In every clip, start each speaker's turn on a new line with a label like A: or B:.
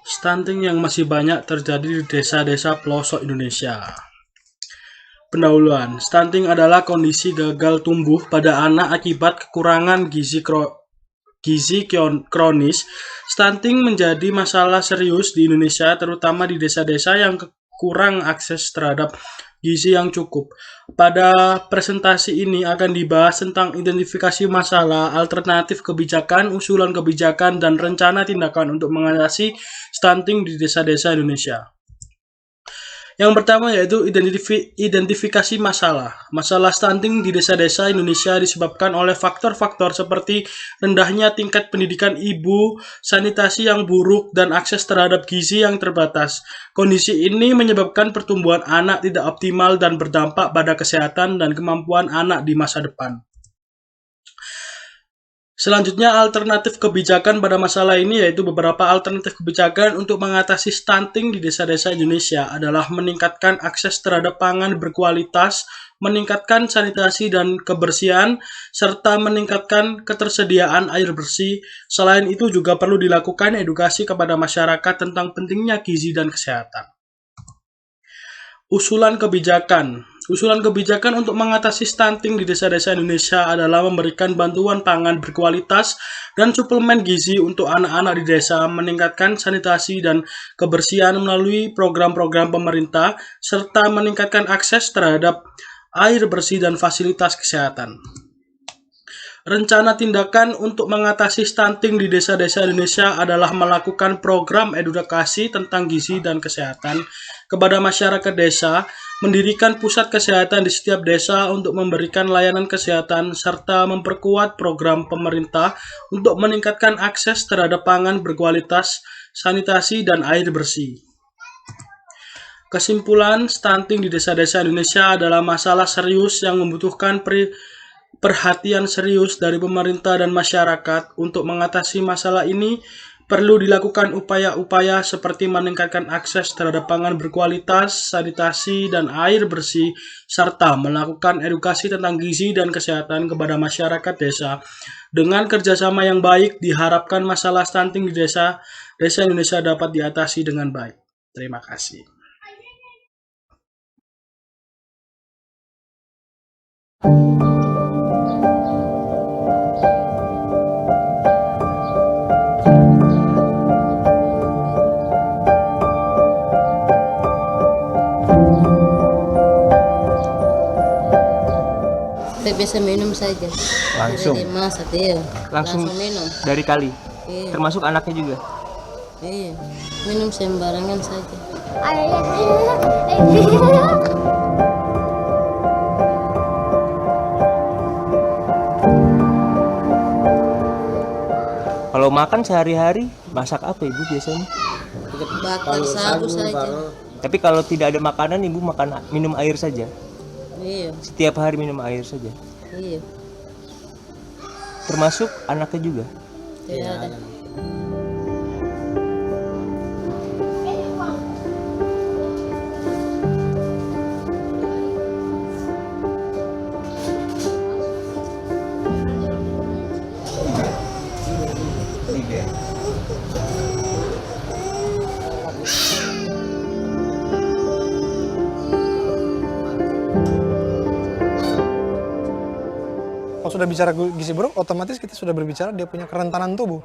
A: Stunting yang masih banyak terjadi di desa-desa pelosok Indonesia. Pendahuluan, stunting adalah kondisi gagal tumbuh pada anak akibat kekurangan gizi kronis. Stunting menjadi masalah serius di Indonesia, terutama di desa-desa yang kurang akses terhadap gizi yang cukup. Pada presentasi ini akan dibahas tentang identifikasi masalah, alternatif kebijakan, usulan kebijakan, dan rencana tindakan untuk mengatasi stunting di desa-desa Indonesia. Yang pertama yaitu identifikasi masalah. Masalah stunting di desa-desa Indonesia disebabkan oleh faktor-faktor seperti rendahnya tingkat pendidikan ibu, sanitasi yang buruk, dan akses terhadap gizi yang terbatas. Kondisi ini menyebabkan pertumbuhan anak tidak optimal dan berdampak pada kesehatan dan kemampuan anak di masa depan. Selanjutnya, alternatif kebijakan pada masalah ini yaitu beberapa alternatif kebijakan untuk mengatasi stunting di desa-desa Indonesia adalah meningkatkan akses terhadap pangan berkualitas, meningkatkan sanitasi dan kebersihan, serta meningkatkan ketersediaan air bersih. Selain itu juga perlu dilakukan edukasi kepada masyarakat tentang pentingnya gizi dan kesehatan. Usulan kebijakan untuk mengatasi stunting di desa-desa Indonesia adalah memberikan bantuan pangan berkualitas dan suplemen gizi untuk anak-anak di desa, meningkatkan sanitasi dan kebersihan melalui program-program pemerintah, serta meningkatkan akses terhadap air bersih dan fasilitas kesehatan. Rencana tindakan untuk mengatasi stunting di desa-desa Indonesia adalah melakukan program edukasi tentang gizi dan kesehatan kepada masyarakat desa, mendirikan pusat kesehatan di setiap desa untuk memberikan layanan kesehatan, serta memperkuat program pemerintah untuk meningkatkan akses terhadap pangan berkualitas, sanitasi, dan air bersih. Kesimpulan, stunting di desa-desa Indonesia adalah masalah serius yang membutuhkan perhatian serius dari pemerintah dan masyarakat. Untuk mengatasi masalah ini, perlu dilakukan upaya-upaya seperti meningkatkan akses terhadap pangan berkualitas, sanitasi, dan air bersih, serta melakukan edukasi tentang gizi dan kesehatan kepada masyarakat desa. Dengan kerjasama yang baik, diharapkan masalah stunting di desa Indonesia dapat diatasi dengan baik. Terima kasih.
B: Biasa minum saja.
C: Langsung.
B: Jadi masak, iya.
C: Langsung
B: minum.
C: dari kali.
B: Iya.
C: Termasuk anaknya juga.
B: Iya. Minum sembarangan saja.
C: Kalau makan sehari-hari masak apa Ibu biasanya?
B: Bakar sagu saja.
C: Tapi kalau tidak ada makanan Ibu minum air saja.
B: Iya.
C: Setiap hari minum air saja.
B: Iya.
C: Termasuk anaknya juga.
B: Tidak ada.
D: Kalau sudah bicara gizi buruk, otomatis kita sudah berbicara dia punya kerentanan tubuh.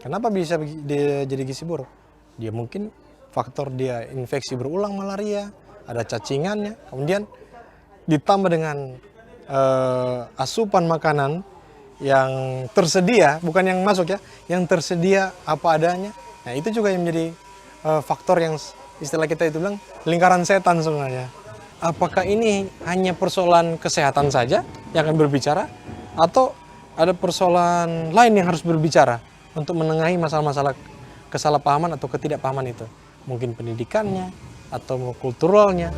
D: Kenapa bisa dia jadi gizi buruk? Dia mungkin faktor dia infeksi berulang malaria, ada cacingannya, kemudian ditambah dengan asupan makanan yang tersedia, bukan yang masuk ya, yang tersedia apa adanya. Nah itu juga yang menjadi faktor yang istilah kita itu bilang lingkaran setan sebenarnya. Apakah ini hanya persoalan kesehatan saja yang akan berbicara? Atau ada persoalan lain yang harus berbicara untuk menengahi masalah-masalah kesalahpahaman atau ketidakpahaman itu. Mungkin pendidikannya atau kulturalnya.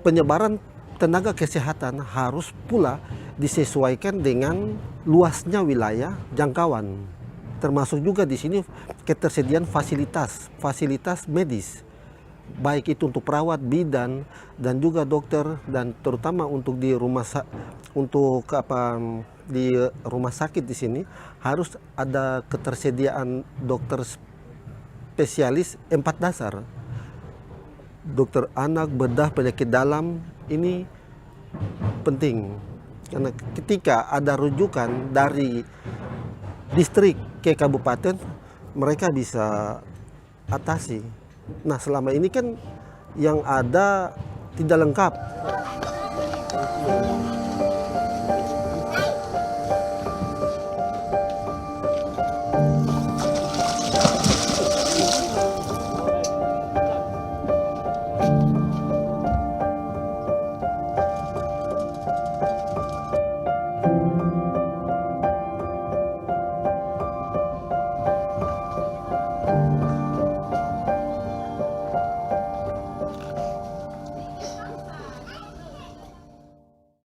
E: Penyebaran tenaga kesehatan harus pula disesuaikan dengan luasnya wilayah jangkauan. termasuk juga di sini ketersediaan fasilitas medis, baik itu untuk perawat, bidan, dan juga dokter, dan terutama untuk di rumah sakit di sini harus ada ketersediaan dokter spesialis 4 dasar. Dokter anak, bedah, penyakit dalam ini penting. Karena ketika ada rujukan dari distrik ke kabupaten, mereka bisa atasi. Nah, selama ini kan yang ada tidak lengkap.